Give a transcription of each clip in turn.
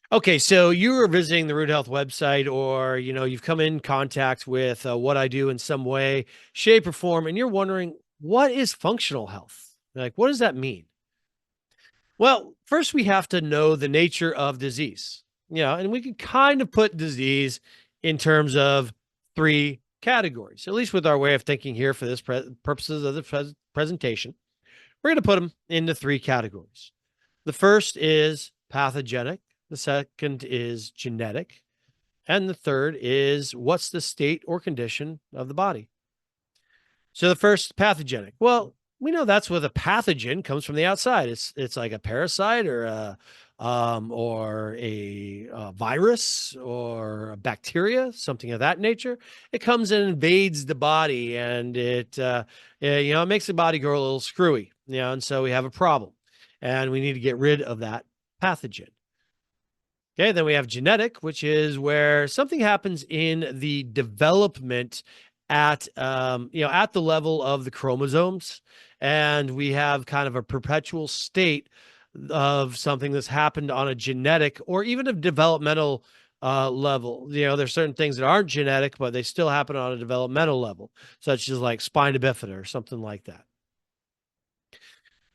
Okay, so you were visiting the Root Health website, or you've come in contact with what I do in some way, shape, or form, and you're wondering what is functional health? Like, what does that mean? Well, first we have to know the nature of disease. And we can kind of put disease in terms of three categories, at least with our way of thinking here for this purposes of the presentation. We're going to put them into three categories. The first is pathogenic, the second is genetic, and the third is what's the state or condition of the body. So the first, pathogenic. Well, we know that's where the pathogen comes from the outside. It's like a parasite or a virus or a bacteria, something of that nature. It comes and invades the body, and it makes the body grow a little screwy. And so we have a problem, and we need to get rid of that pathogen. Okay, then we have genetic, which is where something happens in the development at the level of the chromosomes, and we have kind of a perpetual state of something that's happened on a genetic or even a developmental level. There's certain things that aren't genetic, but they still happen on a developmental level, such as like spina bifida or something like that.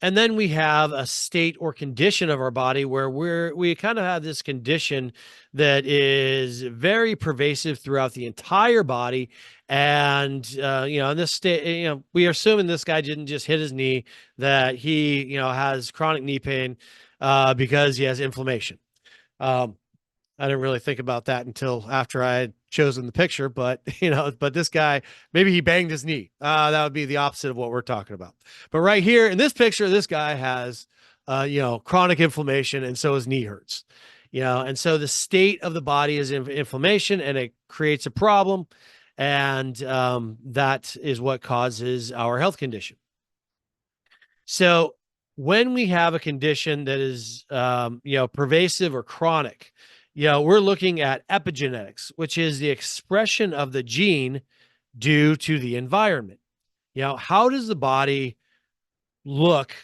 And then we have a state or condition of our body where we kind of have this condition that is very pervasive throughout the entire body. And, in this state, we are assuming this guy didn't just hit his knee, that he, has chronic knee pain because he has inflammation. Um, I didn't really think about that until after I had chosen the picture, but but this guy, maybe he banged his knee. That would be the opposite of what we're talking about. But right here in this picture, this guy has, chronic inflammation, and so his knee hurts. And so the state of the body is inflammation, and it creates a problem, and that is what causes our health condition. So when we have a condition that is, pervasive or chronic, we're looking at epigenetics, which is the expression of the gene due to the environment. How does the body look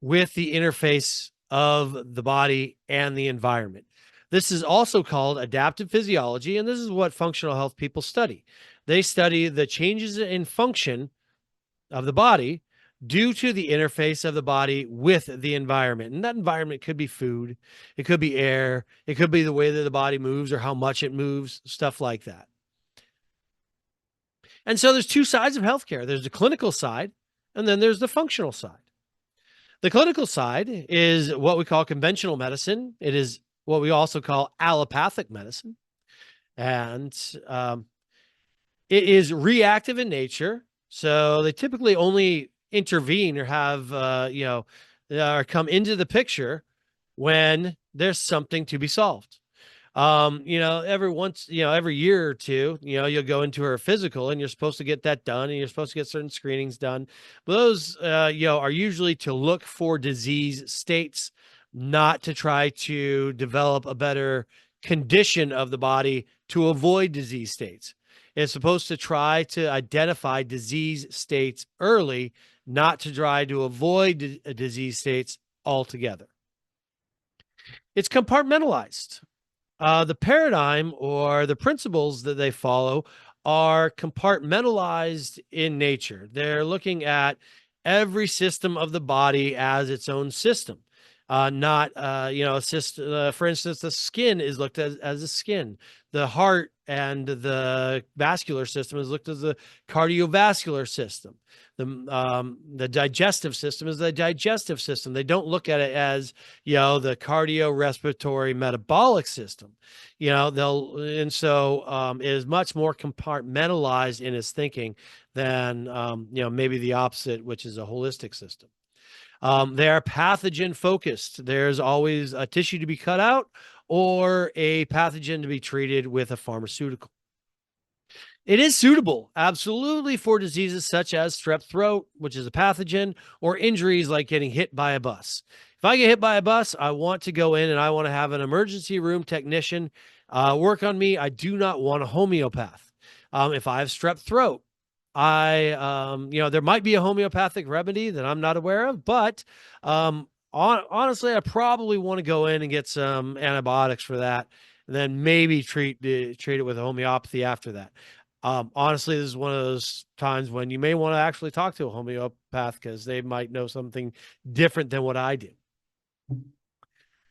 with the interface of the body and the environment? This is also called adaptive physiology, and this is what functional health people study. They study the changes in function of the body due to the interface of the body with the environment. And that environment could be food, it could be air, it could be the way that the body moves or how much it moves, stuff like that. And so there's two sides of healthcare. There's the clinical side, and then there's the functional side. The clinical side is what we call conventional medicine. It is what we also call allopathic medicine. And it is reactive in nature. So they typically only intervene or have, or come into the picture when there's something to be solved. Every year or two, you'll go into her physical, and you're supposed to get that done, and you're supposed to get certain screenings done. But those, are usually to look for disease states, not to try to develop a better condition of the body to avoid disease states. It's supposed to try to identify disease states early, not to try to avoid disease states altogether. It's compartmentalized. The paradigm or the principles that they follow are compartmentalized in nature. They're looking at every system of the body as its own system. Not, a system, for instance, the skin is looked at as a skin. The heart and the vascular system is looked as the cardiovascular system. The digestive system is the digestive system. They don't look at it as, the cardiorespiratory metabolic system. It is much more compartmentalized in its thinking than, maybe the opposite, which is a holistic system. They are pathogen focused. There's always a tissue to be cut out or a pathogen to be treated with a pharmaceutical. It is suitable, absolutely, for diseases such as strep throat, which is a pathogen, or injuries like getting hit by a bus. If I get hit by a bus, I want to go in and I want to have an emergency room technician work on me. I do not want a homeopath. If I have strep throat, there might be a homeopathic remedy that I'm not aware of, but honestly, I probably want to go in and get some antibiotics for that, and then maybe treat it with homeopathy after that. Honestly, this is one of those times when you may want to actually talk to a homeopath because they might know something different than what I do.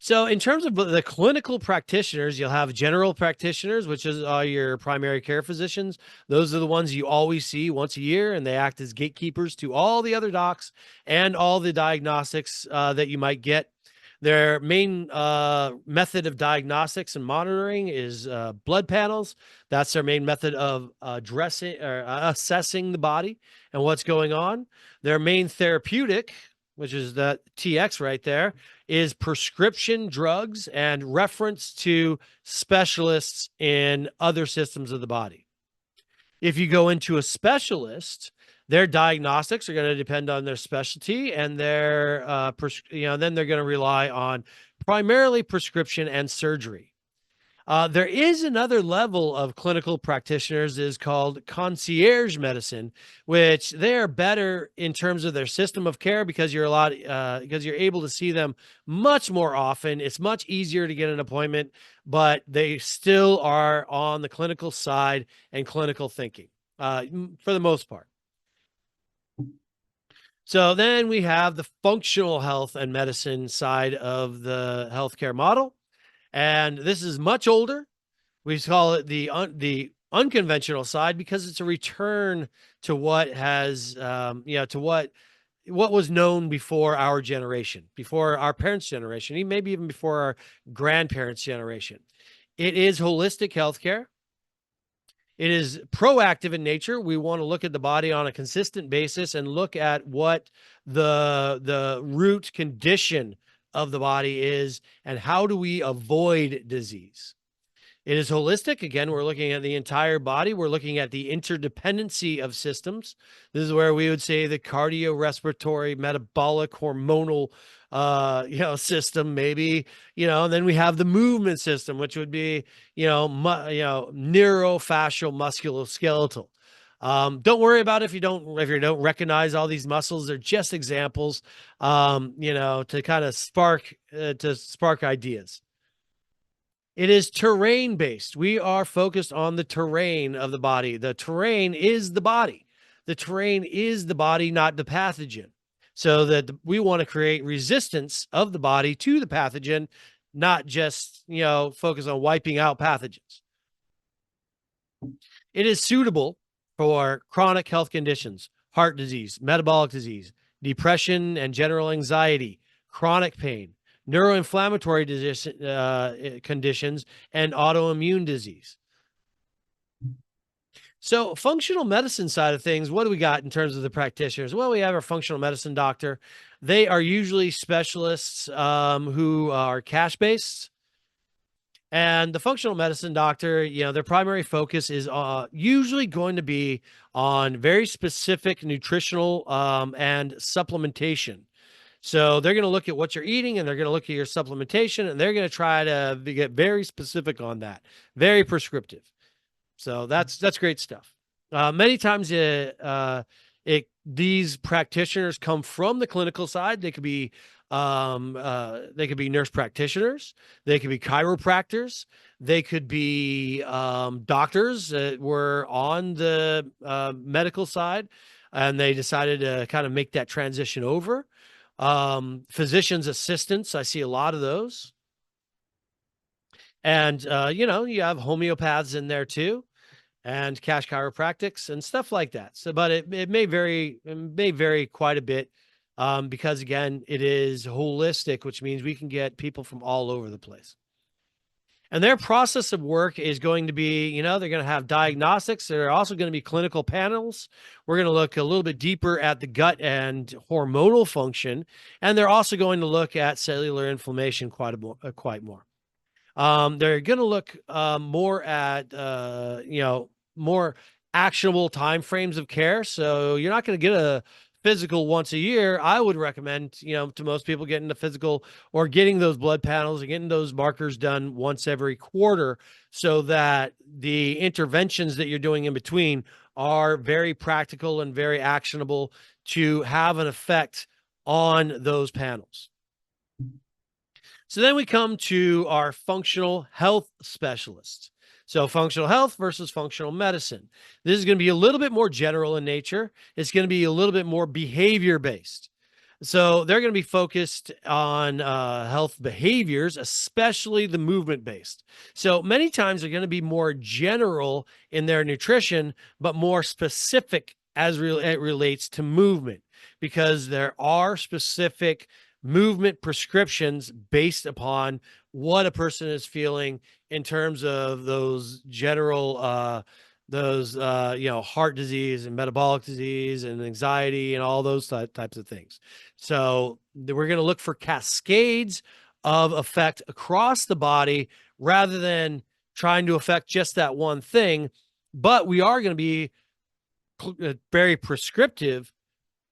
So, in terms of the clinical practitioners, you'll have general practitioners, which is your primary care physicians. Those are the ones you always see once a year, and they act as gatekeepers to all the other docs and all the diagnostics that you might get. Their main method of diagnostics and monitoring is blood panels. That's their main method of addressing or assessing the body and what's going on. Their main therapeutic, which is that TX right there, is prescription drugs and reference to specialists in other systems of the body. If you go into a specialist, their diagnostics are going to depend on their specialty, and then they're going to rely on primarily prescription and surgery. There is another level of clinical practitioners is called concierge medicine, which they are better in terms of their system of care because because you're able to see them much more often. It's much easier to get an appointment, but they still are on the clinical side and clinical thinking for the most part. So then we have the functional health and medicine side of the healthcare model. And this is much older. We call it the unconventional side because it's a return to what has, to what was known before our generation, before our parents' generation, maybe even before our grandparents' generation. It is holistic healthcare. It is proactive in nature. We want to look at the body on a consistent basis and look at what the root condition of the body is and how do we avoid disease. It is holistic. Again, we're looking at the entire body. We're looking at the interdependency of systems. This is where we would say the cardiorespiratory, metabolic, hormonal, system, maybe, and then we have the movement system, which would be, neurofascial, musculoskeletal. Don't worry about if you don't recognize all these muscles. They're just examples, to kind of spark ideas. It is terrain based. We are focused on the terrain of the body. The terrain is the body. The terrain is the body, not the pathogen. So that we want to create resistance of the body to the pathogen, not just, focus on wiping out pathogens. It is suitable for chronic health conditions, heart disease, metabolic disease, depression and general anxiety, chronic pain, neuroinflammatory conditions, and autoimmune disease. So functional medicine side of things, what do we got in terms of the practitioners? Well, we have our functional medicine doctor. They are usually specialists who are cash-based. And the functional medicine doctor, their primary focus is usually going to be on very specific nutritional and supplementation. So they're going to look at what you're eating and they're going to look at your supplementation and they're going to try to get very specific on that, very prescriptive. So that's great stuff. Many times these practitioners come from the clinical side. They could be nurse practitioners. They could be chiropractors. They could be doctors that were on the medical side and they decided to kind of make that transition over. Physician's assistants, I see a lot of those. And, you have homeopaths in there too, and cash chiropractics and stuff like that. So, but it may vary quite a bit because again, it is holistic, which means we can get people from all over the place. And their process of work is going to be, they're going to have diagnostics. There are also going to be clinical panels. We're going to look a little bit deeper at the gut and hormonal function. And they're also going to look at cellular inflammation quite more. They're going to look more at, more actionable timeframes of care. So you're not going to get a physical once a year. I would recommend, to most people getting the physical or getting those blood panels and getting those markers done once every quarter so that the interventions that you're doing in between are very practical and very actionable to have an effect on those panels. So then we come to our functional health specialists. So functional health versus functional medicine. This is going to be a little bit more general in nature. It's going to be a little bit more behavior based. So they're going to be focused on health behaviors, especially the movement based. So many times they're going to be more general in their nutrition, but more specific as it relates to movement, because there are specific movement prescriptions based upon what a person is feeling in terms of those general heart disease and metabolic disease and anxiety and all those types of things. So we're going to look for cascades of effect across the body rather than trying to affect just that one thing. But we are going to be very prescriptive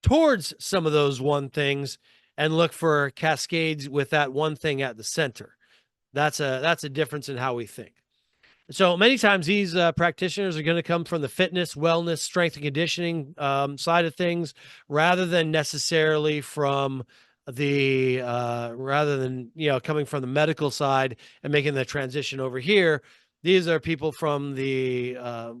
towards some of those one things and look for cascades with that one thing at the center. That's a difference in how we think. So many times these practitioners are going to come from the fitness, wellness, strength and conditioning side of things, rather than necessarily from the rather than coming from the medical side and making the transition over here. These are people from the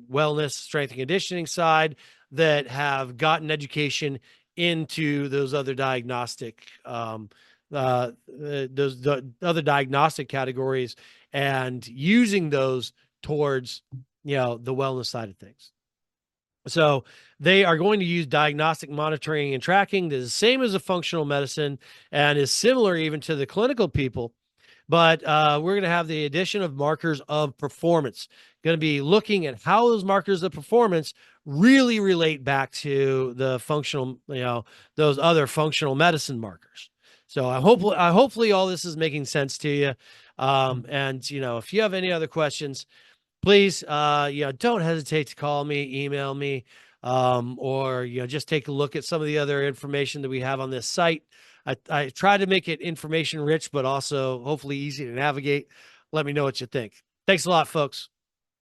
wellness, strength and conditioning side that have gotten education into those other diagnostic those the other diagnostic categories and using those towards the wellness side of things. So they are going to use diagnostic monitoring and tracking. That's the same as a functional medicine and is similar even to the clinical people. But we're going to have the addition of markers of performance. Going to be looking at how those markers of performance really relate back to the functional, those other functional medicine markers. So hopefully all this is making sense to you. And if you have any other questions, please, don't hesitate to call me, email me, or just take a look at some of the other information that we have on this site. I try to make it information rich, but also hopefully easy to navigate. Let me know what you think. Thanks a lot, folks.